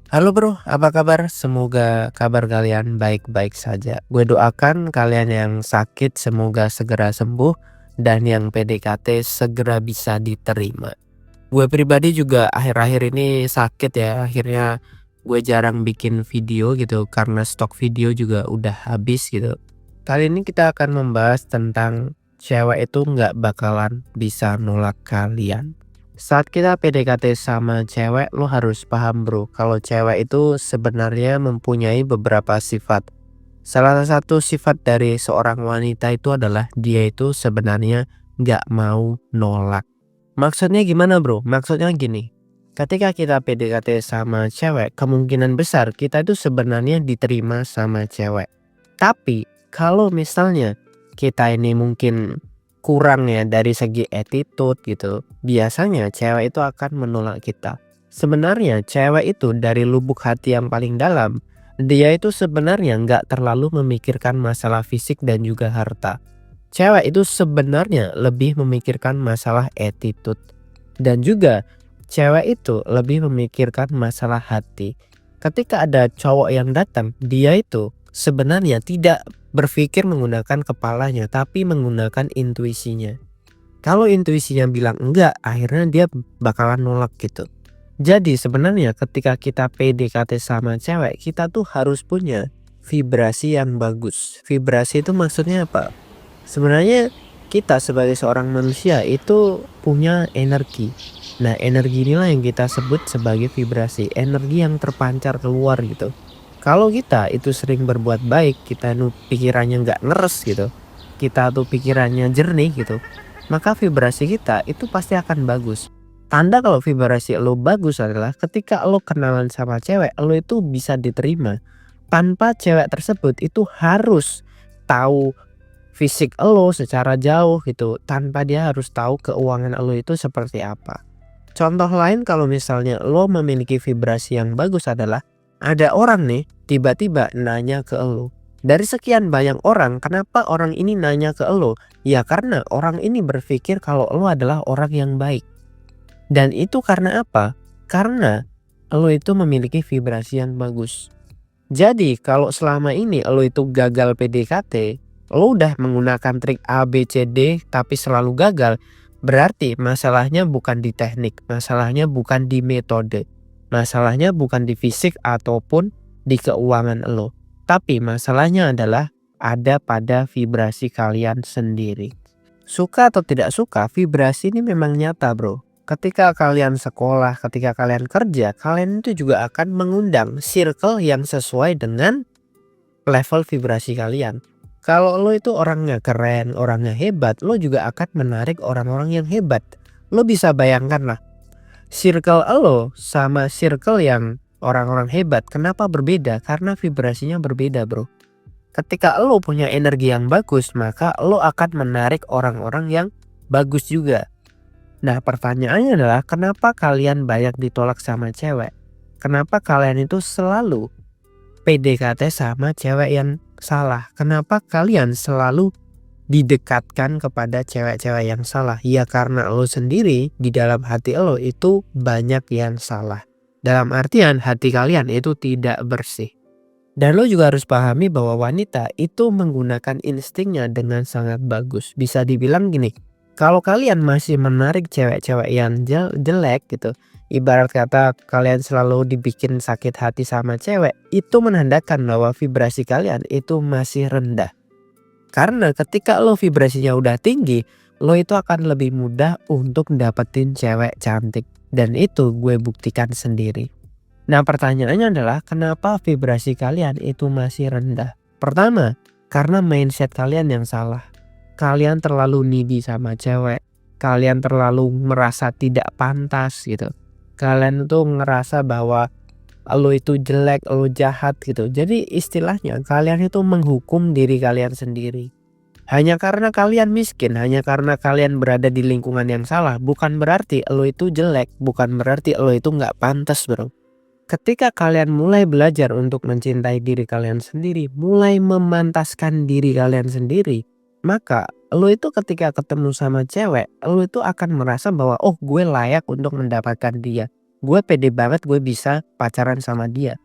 Halo bro, apa kabar? Semoga kabar kalian baik-baik saja. Gue doakan kalian yang sakit semoga segera sembuh dan yang PDKT segera bisa diterima. Gue pribadi juga akhir-akhir ini sakit ya, akhirnya gue jarang bikin video gitu karena stok video juga udah habis gitu. Kali ini kita akan membahas tentang cewek itu nggak bakalan bisa nolak kalian. Saat kita PDKT sama cewek, lo harus paham bro, kalau cewek itu sebenarnya mempunyai beberapa sifat. Salah satu sifat dari seorang wanita itu adalah dia itu sebenarnya nggak mau nolak. Maksudnya gimana bro? Maksudnya gini, ketika kita PDKT sama cewek, kemungkinan besar kita itu sebenarnya diterima sama cewek. Tapi kalau misalnya kita ini mungkin kurang ya dari segi attitude gitu, biasanya cewek itu akan menolak kita. Sebenarnya cewek itu dari lubuk hati yang paling dalam, dia itu sebenarnya nggak terlalu memikirkan masalah fisik dan juga harta. Cewek itu sebenarnya lebih memikirkan masalah attitude. Dan juga cewek itu lebih memikirkan masalah hati. Ketika ada cowok yang datang, dia itu sebenarnya tidak berpikir menggunakan kepalanya, tapi menggunakan intuisinya. Kalau intuisinya bilang enggak, akhirnya dia bakalan nolak gitu. Jadi sebenarnya ketika kita PDKT sama cewek, kita tuh harus punya vibrasi yang bagus. Vibrasi itu maksudnya apa? Sebenarnya kita sebagai seorang manusia itu punya energi. Nah, energi inilah yang kita sebut sebagai vibrasi, energi yang terpancar keluar gitu. Kalau kita itu sering berbuat baik, kita nu pikirannya nggak ngeres gitu, kita tuh pikirannya jernih gitu, maka vibrasi kita itu pasti akan bagus. Tanda kalau vibrasi lo bagus adalah ketika lo kenalan sama cewek, lo itu bisa diterima. Tanpa cewek tersebut itu harus tahu fisik elo secara jauh gitu, tanpa dia harus tahu keuangan elo itu seperti apa. Contoh lain kalau misalnya lo memiliki vibrasi yang bagus adalah ada orang nih tiba-tiba nanya ke elo. Dari sekian banyak orang, kenapa orang ini nanya ke elo? Ya karena orang ini berpikir kalau elo adalah orang yang baik. Dan itu karena apa? Karena elo itu memiliki vibrasi yang bagus. Jadi kalau selama ini lo itu gagal PDKT, lo udah menggunakan trik A, B, C, D tapi selalu gagal, berarti masalahnya bukan di teknik, masalahnya bukan di metode, masalahnya bukan di fisik ataupun di keuangan lo. Tapi masalahnya adalah ada pada vibrasi kalian sendiri. Suka atau tidak suka, vibrasi ini memang nyata bro. Ketika kalian sekolah, ketika kalian kerja, kalian itu juga akan mengundang circle yang sesuai dengan level vibrasi kalian. Kalau lo itu orangnya keren, orangnya hebat, lo juga akan menarik orang-orang yang hebat. Lo bisa bayangkan lah, circle lo sama circle yang orang-orang hebat, kenapa berbeda? Karena vibrasinya berbeda bro. Ketika lo punya energi yang bagus, maka lo akan menarik orang-orang yang bagus juga. Nah pertanyaannya adalah kenapa kalian banyak ditolak sama cewek? Kenapa kalian itu selalu PDKT sama cewek yang salah? Kenapa kalian selalu didekatkan kepada cewek-cewek yang salah? Ya karena lo sendiri di dalam hati lo itu banyak yang salah. Dalam artian hati kalian itu tidak bersih. Dan lo juga harus pahami bahwa wanita itu menggunakan instingnya dengan sangat bagus. Bisa dibilang gini, kalau kalian masih menarik cewek-cewek yang jelek gitu, ibarat kata kalian selalu dibikin sakit hati sama cewek, itu menandakan bahwa vibrasi kalian itu masih rendah. Karena ketika lo vibrasinya udah tinggi, lo itu akan lebih mudah untuk dapetin cewek cantik. Dan itu gue buktikan sendiri. Nah pertanyaannya adalah kenapa vibrasi kalian itu masih rendah? Pertama, karena mindset kalian yang salah. Kalian terlalu needy sama cewek. Kalian terlalu merasa tidak pantas gitu. Kalian tuh ngerasa bahwa lo itu jelek, lo jahat gitu. Jadi istilahnya kalian itu menghukum diri kalian sendiri. Hanya karena kalian miskin, hanya karena kalian berada di lingkungan yang salah, bukan berarti lo itu jelek, bukan berarti lo itu nggak pantas bro. Ketika kalian mulai belajar untuk mencintai diri kalian sendiri, mulai memantaskan diri kalian sendiri, maka lo itu ketika ketemu sama cewek, lo itu akan merasa bahwa oh gue layak untuk mendapatkan dia. gue pede banget gue bisa pacaran sama dia.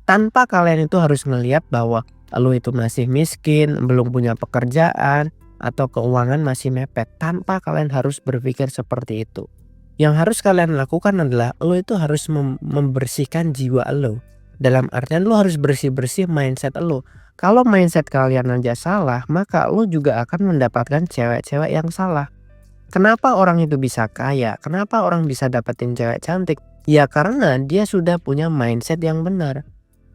Tanpa kalian itu harus ngelihat bahwa lo itu masih miskin, belum punya pekerjaan, atau keuangan masih mepet. Tanpa kalian harus berpikir seperti itu. Yang harus kalian lakukan adalah lo itu harus membersihkan jiwa lo. Dalam artian lo harus bersih-bersih mindset lo. Kalau mindset kalian aja salah, maka lo juga akan mendapatkan cewek-cewek yang salah. Kenapa orang itu bisa kaya? Kenapa orang bisa dapetin cewek cantik? Ya karena dia sudah punya mindset yang benar.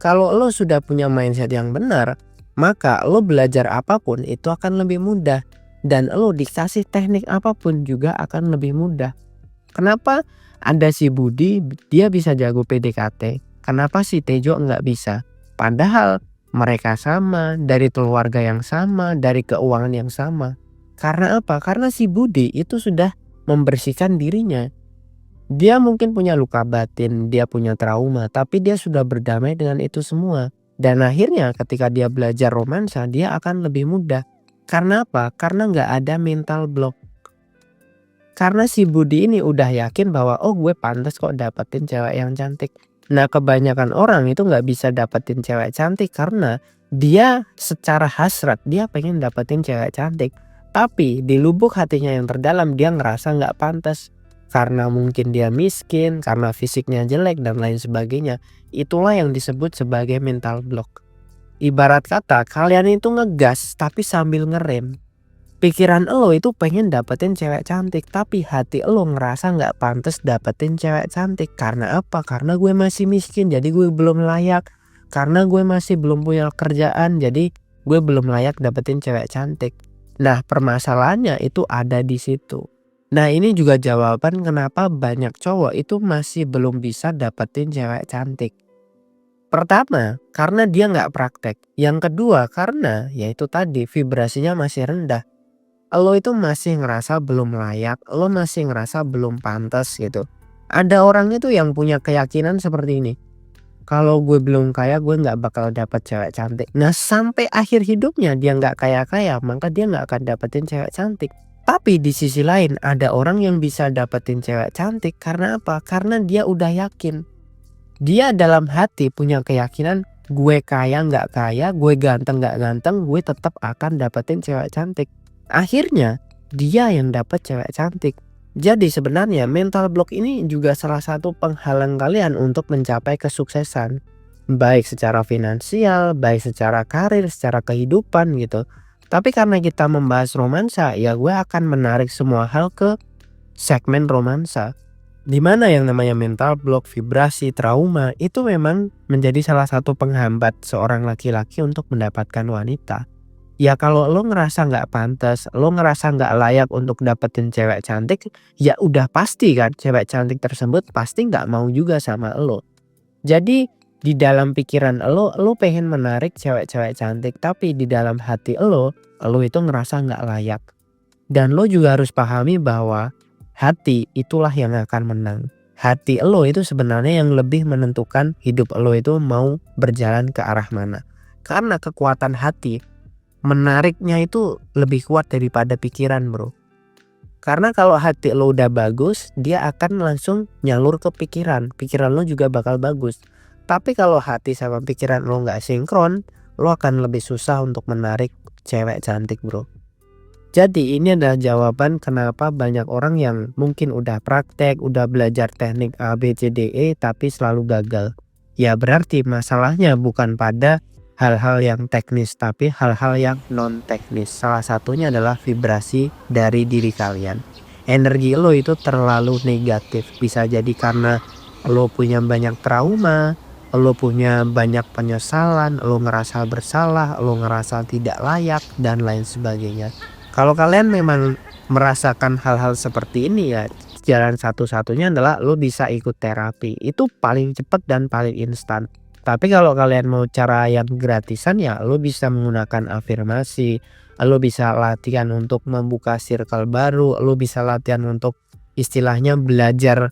Kalau lo sudah punya mindset yang benar, maka lo belajar apapun itu akan lebih mudah. Dan lo dikasih teknik apapun juga akan lebih mudah. Kenapa ada si Budi dia bisa jago PDKT? Kenapa si Tejo nggak bisa? Padahal mereka sama, dari keluarga yang sama, dari keuangan yang sama. Karena apa? Karena si Budi itu sudah membersihkan dirinya. Dia mungkin punya luka batin, dia punya trauma, tapi dia sudah berdamai dengan itu semua. Dan akhirnya ketika dia belajar romansa, dia akan lebih mudah. Karena apa? Karena nggak ada mental block. Karena si Budi ini udah yakin bahwa oh gue pantas kok dapetin cewek yang cantik. Nah kebanyakan orang itu nggak bisa dapetin cewek cantik karena dia secara hasrat dia pengen dapetin cewek cantik. Tapi di lubuk hatinya yang terdalam dia ngerasa nggak pantas. Karena mungkin dia miskin, karena fisiknya jelek dan lain sebagainya. Itulah yang disebut sebagai mental block. Ibarat kata kalian itu ngegas tapi sambil ngerem. Pikiran lo itu pengen dapetin cewek cantik, tapi hati lo ngerasa nggak pantas dapetin cewek cantik. Karena apa? Karena gue masih miskin, jadi gue belum layak. Karena gue masih belum punya kerjaan, jadi gue belum layak dapetin cewek cantik. Nah permasalahannya itu ada di situ. Nah ini juga jawaban kenapa banyak cowok itu masih belum bisa dapetin cewek cantik. Pertama, karena dia nggak praktek. Yang kedua, karena yaitu tadi vibrasinya masih rendah. Lo itu masih ngerasa belum layak, lo masih ngerasa belum pantas gitu. Ada orang itu yang punya keyakinan seperti ini. Kalau gue belum kaya, gue nggak bakal dapet cewek cantik. Nah sampai akhir hidupnya dia nggak kaya-kaya, maka dia nggak akan dapetin cewek cantik. Tapi di sisi lain ada orang yang bisa dapetin cewek cantik karena apa? Karena dia udah yakin. Dia dalam hati punya keyakinan gue kaya nggak kaya, gue ganteng nggak ganteng, gue tetap akan dapetin cewek cantik. Akhirnya dia yang dapat cewek cantik. Jadi sebenarnya mental block ini juga salah satu penghalang kalian untuk mencapai kesuksesan. Baik secara finansial, baik secara karir, secara kehidupan gitu. Tapi karena kita membahas romansa, ya gue akan menarik semua hal ke segmen romansa. Dimana yang namanya mental block, vibrasi, trauma itu memang menjadi salah satu penghambat seorang laki-laki untuk mendapatkan wanita. Ya kalau lo ngerasa nggak pantas, lo ngerasa nggak layak untuk dapetin cewek cantik, ya udah pasti kan cewek cantik tersebut pasti nggak mau juga sama lo. Jadi di dalam pikiran lo pengen menarik cewek-cewek cantik, tapi di dalam hati lo itu ngerasa nggak layak. Dan lo juga harus pahami bahwa hati itulah yang akan menang. Hati lo itu sebenarnya yang lebih menentukan hidup lo itu mau berjalan ke arah mana. Karena kekuatan hati menariknya itu lebih kuat daripada pikiran bro. Karena kalau hati lo udah bagus, dia akan langsung nyalur ke pikiran. Pikiran lo juga bakal bagus. Tapi kalau hati sama pikiran lo gak sinkron, lo akan lebih susah untuk menarik cewek cantik bro. Jadi ini adalah jawaban kenapa banyak orang yang mungkin udah praktek, udah belajar teknik A, B, C, D, E tapi selalu gagal. Ya berarti masalahnya bukan pada hal-hal yang teknis tapi hal-hal yang non teknis. Salah satunya adalah vibrasi dari diri kalian. Energi lo itu terlalu negatif. Bisa jadi karena lo punya banyak trauma, lo punya banyak penyesalan, lo ngerasa bersalah, lo ngerasa tidak layak dan lain sebagainya. Kalau kalian memang merasakan hal-hal seperti ini ya jalan satu-satunya adalah lo bisa ikut terapi. Itu paling cepat dan paling instan. Tapi kalau kalian mau cara yang gratisan ya lo bisa menggunakan afirmasi, lo bisa latihan untuk membuka circle baru, lo bisa latihan untuk istilahnya belajar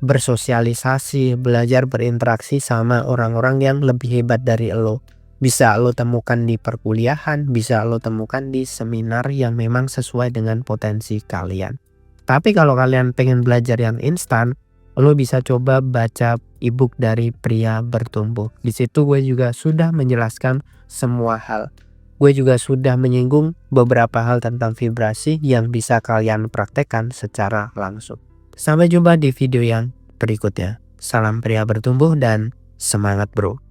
bersosialisasi, belajar berinteraksi sama orang-orang yang lebih hebat dari lo. Bisa lo temukan di perkuliahan, bisa lo temukan di seminar yang memang sesuai dengan potensi kalian. Tapi kalau kalian pengen belajar yang instan, lo bisa coba baca ebook dari Pria Bertumbuh. Di situ gue juga sudah menjelaskan semua hal. Gue juga sudah menyinggung beberapa hal tentang vibrasi yang bisa kalian praktekkan secara langsung. Sampai jumpa di video yang berikutnya. Salam pria bertumbuh dan semangat bro.